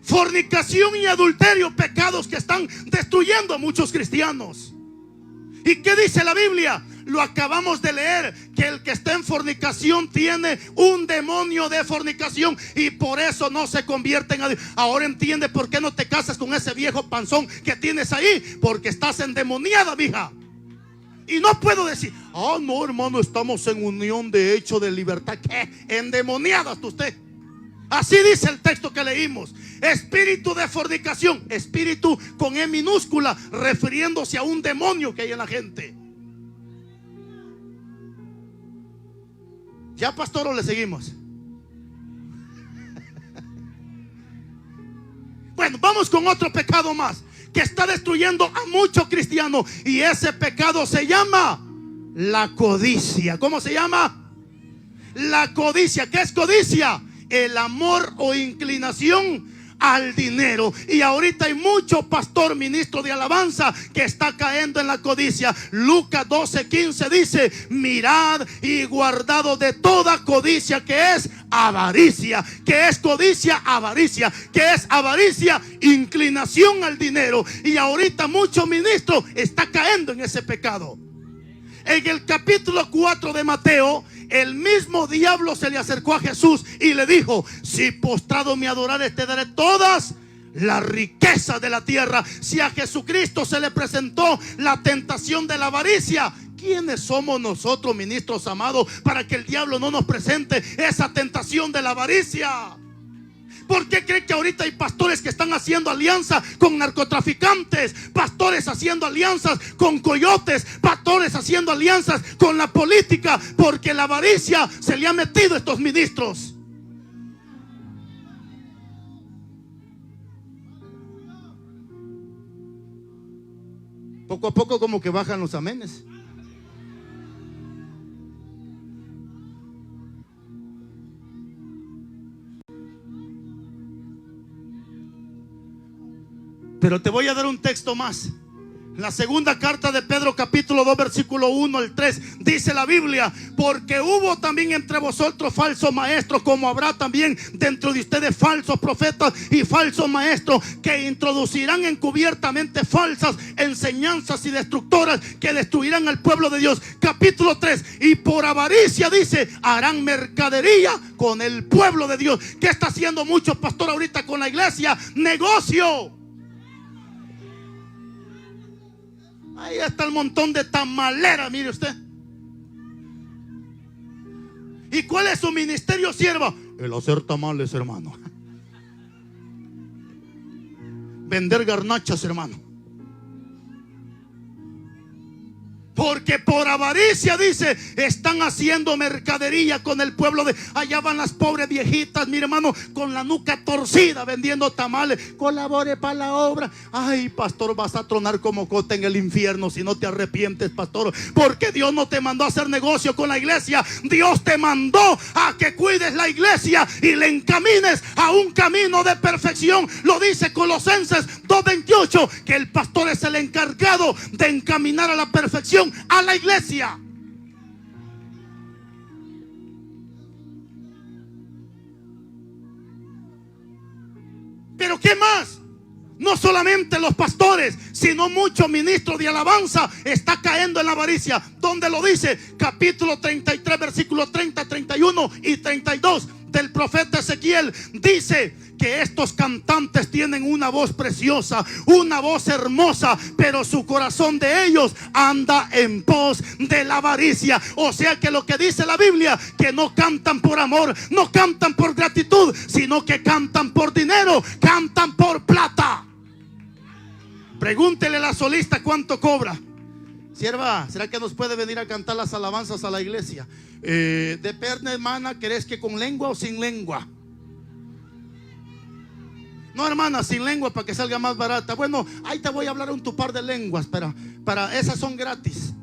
Fornicación y adulterio, pecados que están destruyendo a muchos cristianos. ¿Y qué dice la Biblia? Lo acabamos de leer, que el que está en fornicación tiene un demonio de fornicación y por eso no se convierte en Dios. Ahora entiende por qué no te casas con ese viejo panzón que tienes ahí, porque estás endemoniada, mija. Y no puedo decir: no, hermano, estamos en unión de hecho de libertad. ¿Qué? Endemoniada está usted. Así dice el texto que leímos. Espíritu de fornicación, espíritu con E minúscula, refiriéndose a un demonio que hay en la gente. ¿Ya, pastor, o le seguimos? Bueno, vamos con otro pecado más que está destruyendo a muchos cristianos, y ese pecado se llama la codicia. ¿Cómo se llama? La codicia. ¿Qué es codicia? El amor o inclinación al dinero. Y ahorita hay mucho pastor, ministro de alabanza, que está cayendo en la codicia. Lucas 12:15 dice: mirad y guardado de toda codicia, que es avaricia. ¿Qué es codicia? Avaricia. ¿Qué es avaricia? Inclinación al dinero. Y ahorita muchos ministros están cayendo en ese pecado. En el capítulo 4 de Mateo, el mismo diablo se le acercó a Jesús y le dijo: si postrado me adorares, te daré todas las riquezas de la tierra. Si a Jesucristo se le presentó la tentación de la avaricia, ¿quiénes somos nosotros, ministros amados, para que el diablo no nos presente esa tentación de la avaricia? ¿Por qué cree que ahorita hay pastores que están haciendo alianza con narcotraficantes? Pastores haciendo alianzas con coyotes, pastores haciendo alianzas con la política, porque la avaricia se le ha metido a estos ministros. Poco a poco como que bajan los amenes. Pero te voy a dar un texto más. La segunda carta de Pedro, capítulo 2, versículo 1 al 3, dice la Biblia: porque hubo también entre vosotros falsos maestros, como habrá también dentro de ustedes falsos profetas y falsos maestros, que introducirán encubiertamente falsas enseñanzas y destructoras, que destruirán al pueblo de Dios. Capítulo 3: y por avaricia, dice, harán mercadería con el pueblo de Dios. ¿Qué está haciendo muchos pastores ahorita con la iglesia? Negocio. Ahí está el montón de tamalera, mire usted. ¿Y cuál es su ministerio, sierva? El hacer tamales, hermano. Vender garnachas, hermano. Porque por avaricia, dice, están haciendo mercadería con el pueblo de... Allá van las pobres viejitas, mi hermano, con la nuca torcida, vendiendo tamales. Colabore para la obra. Ay, pastor, vas a tronar como cota en el infierno si no te arrepientes, pastor. Porque Dios no te mandó a hacer negocio con la iglesia. Dios te mandó a que cuides la iglesia y le encamines a un camino de perfección. Lo dice Colosenses 2:28, que el pastor es el encargado de encaminar a la perfección a la iglesia. Pero ¿qué más? No solamente los pastores, sino muchos ministros de alabanza está cayendo en la avaricia. ¿Dónde lo dice? Capítulo 33, versículos 30, 31 y 32 del profeta Ezequiel. Dice que estos cantantes tienen una voz preciosa, una voz hermosa, pero su corazón de ellos anda en pos de la avaricia. O sea que lo que dice la Biblia, que no cantan por amor, no cantan por gratitud, sino que cantan por dinero, cantan por plata. Pregúntele a la solista cuánto cobra. Sierva, ¿será que nos puede venir a cantar las alabanzas a la iglesia? Depende, hermana, ¿querés que con lengua o sin lengua? No, hermana, sin lengua para que salga más barata. Bueno, ahí te voy a hablar un tu par de lenguas, para esas son gratis.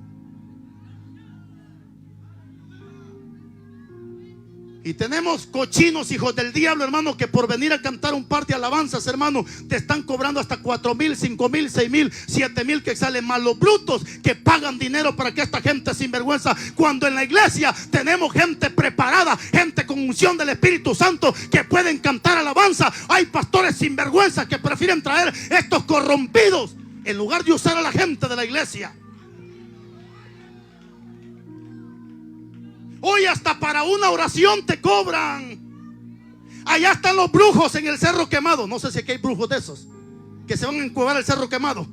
Y tenemos cochinos, hijos del diablo, hermano, que por venir a cantar un par de alabanzas, hermano, te están cobrando hasta 4,000, 5,000, 6,000, 7,000 que salen más. Los brutos que pagan dinero para que esta gente sinvergüenza, cuando en la iglesia tenemos gente preparada, gente con unción del Espíritu Santo que pueden cantar alabanza. Hay pastores sinvergüenza que prefieren traer estos corrompidos en lugar de usar a la gente de la iglesia. Hoy hasta para una oración te cobran. Allá están los brujos en el Cerro Quemado. No sé si aquí hay brujos de esos que se van a encuevar el Cerro Quemado.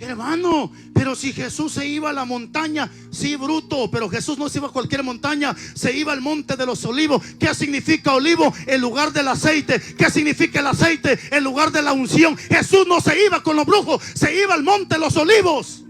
Hermano, pero si Jesús se iba a la montaña, sí, bruto, pero Jesús no se iba a cualquier montaña, se iba al monte de los olivos. ¿Qué significa olivo? El lugar del aceite. ¿Qué significa el aceite? El lugar de la unción. Jesús no se iba con los brujos, se iba al monte de los olivos.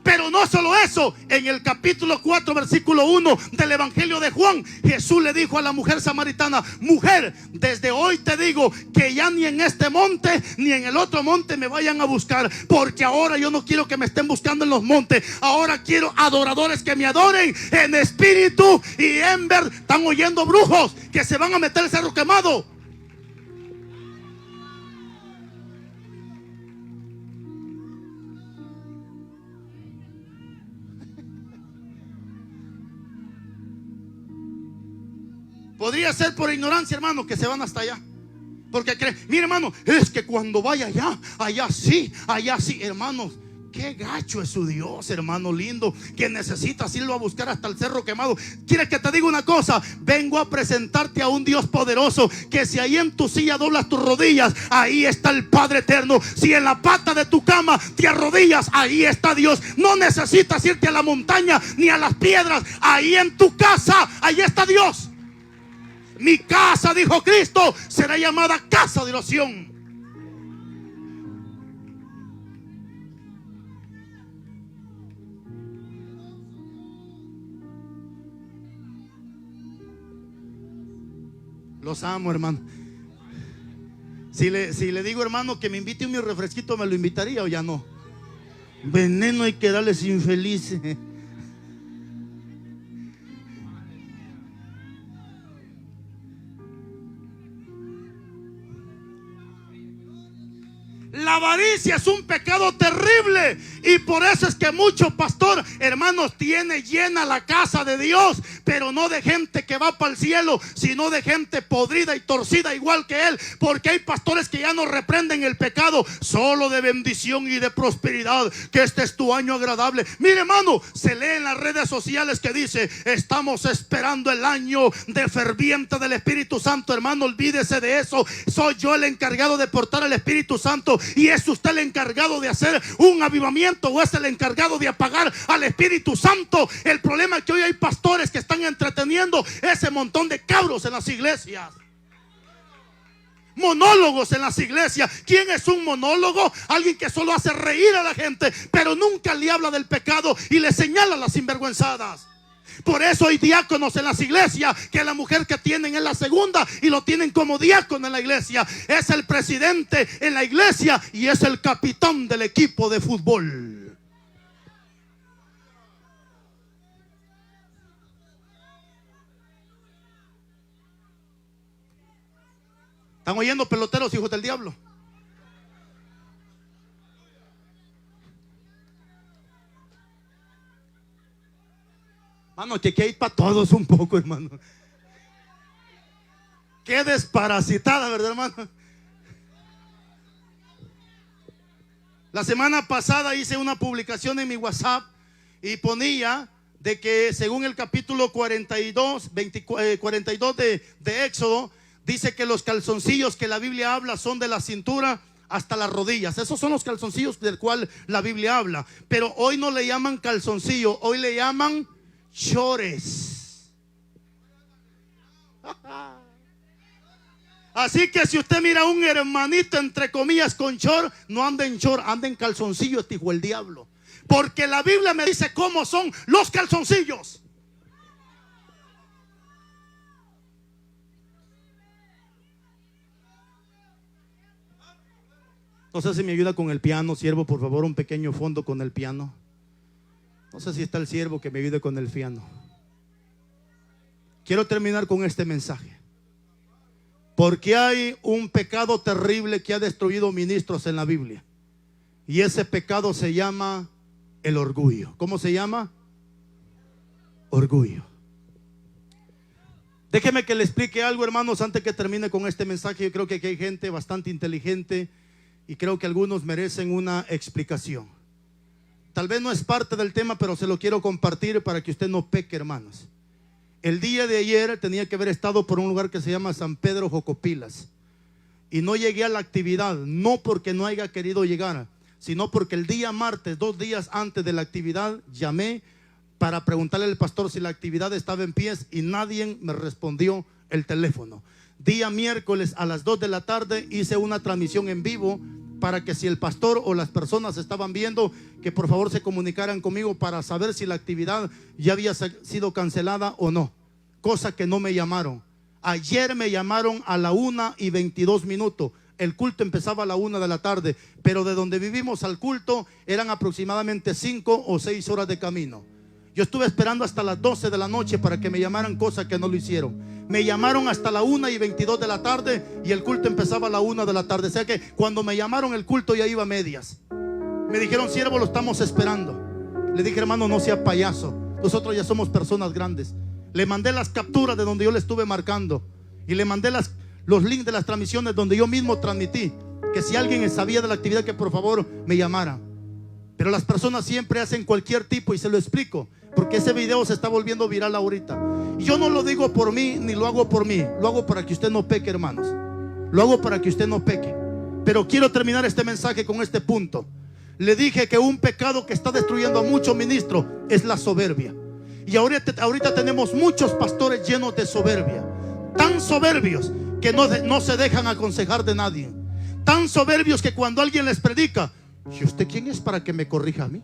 Pero no solo eso, en el capítulo 4, versículo 1 del Evangelio de Juan, Jesús le dijo a la mujer samaritana: mujer, desde hoy te digo que ya ni en este monte ni en el otro monte me vayan a buscar, porque ahora yo no quiero que me estén buscando en los montes. Ahora quiero adoradores que me adoren en espíritu y en verdad. Están oyendo brujos que se van a meter al Cerro Quemado. Podría ser por ignorancia, hermano, que se van hasta allá. Porque creen, mire, hermano, es que cuando vaya allá sí, hermanos. Qué gacho es su Dios, hermano lindo, que necesitas irlo a buscar hasta el Cerro Quemado. ¿Quieres que te diga una cosa? Vengo a presentarte a un Dios poderoso, que si ahí en tu silla doblas tus rodillas, ahí está el Padre eterno. Si en la pata de tu cama te arrodillas, ahí está Dios. No necesitas irte a la montaña ni a las piedras. Ahí en tu casa, ahí está Dios. Mi casa, dijo Cristo, será llamada casa de oración. Los amo, hermano. Si le digo, hermano, que me invite un refresquito, ¿me lo invitaría o ya no? Veneno hay que darles infelices. La avaricia es un pecado terrible, y por eso es que mucho pastor, hermanos, tiene llena la casa de Dios, pero no de gente que va para el cielo, sino de gente podrida y torcida igual que él. Porque hay pastores que ya no reprenden el pecado, solo de bendición y de prosperidad, que este es tu año agradable. Mire, hermano, se lee en las redes sociales que dice: estamos esperando el año de ferviente del Espíritu Santo. Hermano, olvídese de eso. Soy yo el encargado de portar el Espíritu Santo, y es usted el encargado de hacer un avivamiento, o es el encargado de apagar al Espíritu Santo. El problema es que hoy hay pastores que están entreteniendo ese montón de cabros en las iglesias. Monólogos en las iglesias. ¿Quién es un monólogo? Alguien que solo hace reír a la gente, pero nunca le habla del pecado y le señala a las sinvergüenzadas. Por eso hay diáconos en las iglesias, que la mujer que tienen es la segunda y lo tienen como diácono en la iglesia. Es el presidente en la iglesia y es el capitán del equipo de fútbol. ¿Están oyendo, peloteros, hijos del diablo? Hermano, que hay para todos un poco, hermano. Qué desparasitada, ¿verdad, hermano? La semana pasada hice una publicación en mi WhatsApp y ponía de que según el capítulo 42 de Éxodo, dice que los calzoncillos que la Biblia habla son de la cintura hasta las rodillas. Esos son los calzoncillos del cual la Biblia habla. Pero hoy no le llaman calzoncillo, hoy le llaman chores. Así que si usted mira a un hermanito entre comillas con short, no anda en short, anda en calzoncillo, este hijo del diablo. Porque la Biblia me dice cómo son los calzoncillos. No sé si me ayuda con el piano, siervo, por favor, un pequeño fondo con el piano. No sé si está el siervo que me ayude con el piano. Quiero terminar con este mensaje. Porque hay un pecado terrible que ha destruido ministros en la Biblia. Y ese pecado se llama el orgullo. ¿Cómo se llama? Orgullo. Déjeme que le explique algo, hermanos, antes que termine con este mensaje. Yo creo que aquí hay gente bastante inteligente y creo que algunos merecen una explicación. Tal vez no es parte del tema, pero se lo quiero compartir para que usted no peque, hermanos. El día de ayer tenía que haber estado por un lugar que se llama San Pedro Jocopilas y no llegué a la actividad, no porque no haya querido llegar, sino porque el día martes, 2 días antes de la actividad, llamé para preguntarle al pastor si la actividad estaba en pie y nadie me respondió el teléfono. Día miércoles a las 2 de la tarde hice una transmisión en vivo para que si el pastor o las personas estaban viendo, que por favor se comunicaran conmigo para saber si la actividad ya había sido cancelada o no. Cosa que no me llamaron. Ayer me llamaron a la 1:22. El culto empezaba a la 1 de la tarde, pero de donde vivimos al culto eran aproximadamente 5 o 6 horas de camino. Yo estuve esperando hasta las 12 de la noche para que me llamaran, cosa que no lo hicieron. Me llamaron hasta la 1:22 de la tarde y el culto empezaba a la 1 de la tarde. O sea que cuando me llamaron el culto ya iba a medias. Me dijeron, siervo, lo estamos esperando. Le dije, hermano, no sea payaso. Nosotros ya somos personas grandes. Le mandé las capturas de donde yo le estuve marcando y le mandé los links de las transmisiones donde yo mismo transmití. Que si alguien sabía de la actividad, que por favor me llamara. Pero las personas siempre hacen cualquier tipo, y se lo explico, porque ese video se está volviendo viral ahorita. Y yo no lo digo por mí, ni lo hago por mí. Lo hago para que usted no peque, hermanos. Lo hago para que usted no peque. Pero quiero terminar este mensaje con este punto. Le dije que un pecado que está destruyendo a muchos ministros es la soberbia. Y ahorita tenemos muchos pastores llenos de soberbia. Tan soberbios que no se dejan aconsejar de nadie. Tan soberbios que cuando alguien les predica, ¿y usted quién es para que me corrija a mí?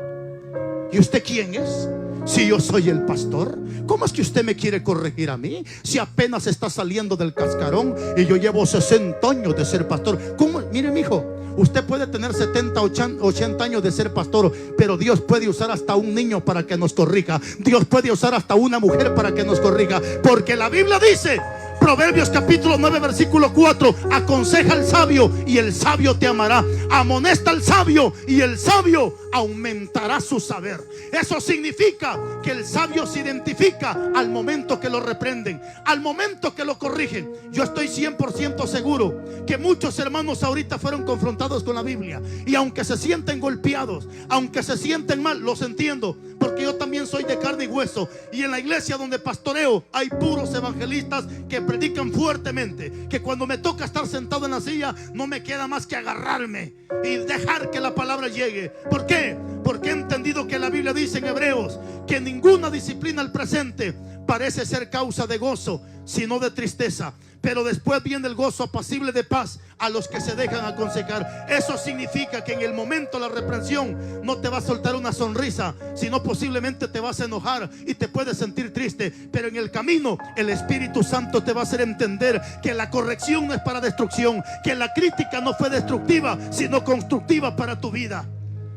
¿Y usted quién es? Si yo soy el pastor, ¿cómo es que usted me quiere corregir a mí? Si apenas está saliendo del cascarón y yo llevo 60 años de ser pastor. ¿Cómo? Mire, mijo, usted puede tener 70, 80 años de ser pastor, pero Dios puede usar hasta un niño para que nos corrija. Dios puede usar hasta una mujer para que nos corrija. Porque la Biblia dice, Proverbios capítulo 9 versículo 4, aconseja al sabio y el sabio te amará. Amonesta al sabio y el sabio aumentará su saber. Eso significa que el sabio se identifica al momento que lo reprenden, al momento que lo corrigen. Yo estoy 100% seguro que muchos hermanos ahorita fueron confrontados con la Biblia, y aunque se sienten golpeados, aunque se sienten mal, los entiendo, porque yo también soy de carne y hueso, y en la iglesia donde pastoreo hay puros evangelistas que predican fuertemente, que cuando me toca estar sentado en la silla no me queda más que agarrarme y dejar que la palabra llegue. ¿Por qué? Porque he entendido que la Biblia dice en Hebreos que ninguna disciplina al presente parece ser causa de gozo, sino de tristeza. Pero después viene el gozo apacible de paz a los que se dejan aconsejar. Eso significa que en el momento de la reprensión no te va a soltar una sonrisa, sino posiblemente te vas a enojar y te puedes sentir triste. Pero en el camino el Espíritu Santo te va a hacer entender que la corrección no es para destrucción, que la crítica no fue destructiva, sino constructiva para tu vida,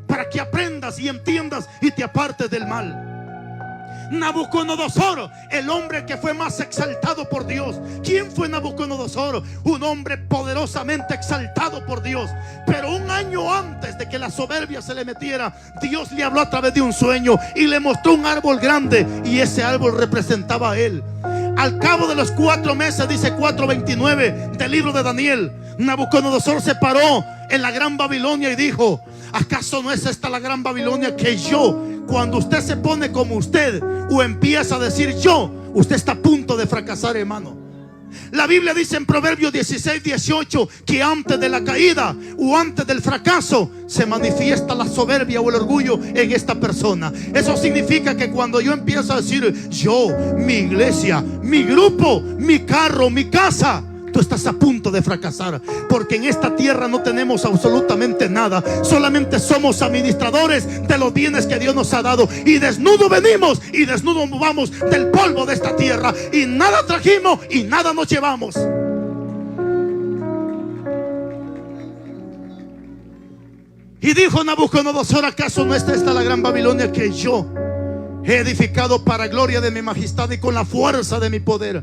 para que aprendas y entiendas y te apartes del mal. Nabucodonosor, el hombre que fue más exaltado por Dios. ¿Quién fue Nabucodonosor? Un hombre poderosamente exaltado por Dios. Pero un año antes de que la soberbia se le metiera, Dios le habló a través de un sueño y le mostró un árbol grande, y ese árbol representaba a él. Al cabo de los 4 meses, dice 4:29 del libro de Daniel, Nabucodonosor se paró en la gran Babilonia y dijo: ¿acaso no es esta la gran Babilonia que yo? Cuando usted se pone como usted o empieza a decir yo, usted está a punto de fracasar, hermano. La Biblia dice en Proverbios 16:18 que antes de la caída o antes del fracaso se manifiesta la soberbia o el orgullo en esta persona. Eso significa que cuando yo empiezo a decir yo, mi iglesia, mi grupo, mi carro, mi casa, tú estás a punto de fracasar, porque en esta tierra no tenemos absolutamente nada. Solamente somos administradores de los bienes que Dios nos ha dado, y desnudo venimos y desnudo vamos del polvo de esta tierra, y nada trajimos y nada nos llevamos. Y dijo Nabucodonosor: ¿acaso no es esta la gran Babilonia que yo he edificado para gloria de mi majestad y con la fuerza de mi poder?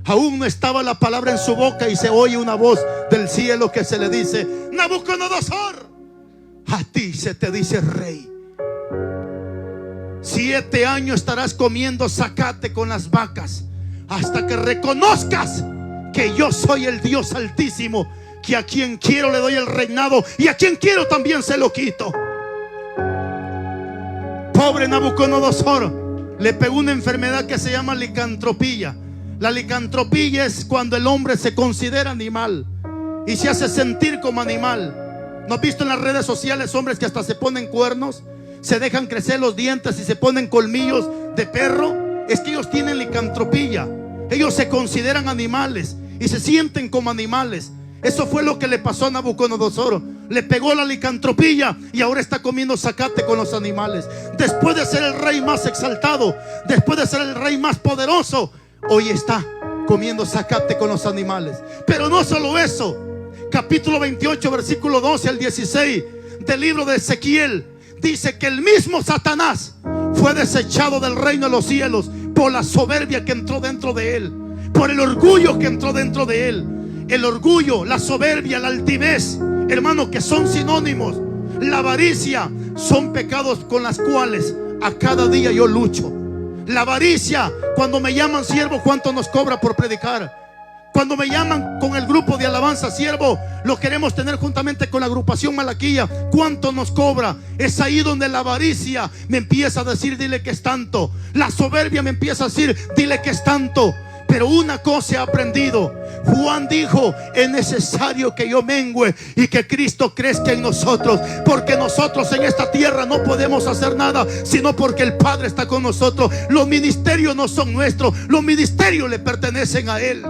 Aún no estaba la palabra en su boca y se oye una voz del cielo que se le dice: Nabucodonosor, a ti se te dice rey. 7 años estarás comiendo zacate con las vacas hasta que reconozcas que yo soy el Dios Altísimo, que a quien quiero le doy el reinado y a quien quiero también se lo quito. Pobre Nabucodonosor, le pegó una enfermedad que se llama licantropía. La licantropía es cuando el hombre se considera animal y se hace sentir como animal. ¿No has visto en las redes sociales hombres que hasta se ponen cuernos, se dejan crecer los dientes y se ponen colmillos de perro? Es que ellos tienen licantropía. Ellos se consideran animales y se sienten como animales. Eso fue lo que le pasó a Nabucodonosor. Le pegó la licantropía y ahora está comiendo zacate con los animales. Después de ser el rey más exaltado, después de ser el rey más poderoso, hoy está comiendo zacate con los animales. Pero no solo eso. Capítulo 28, versículo 12 al 16 del libro de Ezequiel dice que el mismo Satanás fue desechado del reino de los cielos por la soberbia que entró dentro de él, por el orgullo que entró dentro de él. El orgullo, la soberbia, la altivez, hermano, que son sinónimos. La avaricia son pecados con los cuales a cada día yo lucho. La avaricia, cuando me llaman siervo, ¿cuánto nos cobra por predicar? Cuando me llaman con el grupo de alabanza siervo, lo queremos tener juntamente con la agrupación Malaquía, ¿cuánto nos cobra? Es ahí donde la avaricia me empieza a decir: dile que es tanto. La soberbia me empieza a decir: dile que es tanto. Pero una cosa he aprendido. Juan dijo: es necesario que yo mengüe y que Cristo crezca en nosotros, porque nosotros en esta tierra no podemos hacer nada sino porque el Padre está con nosotros. Los ministerios no son nuestros, los ministerios le pertenecen a Él.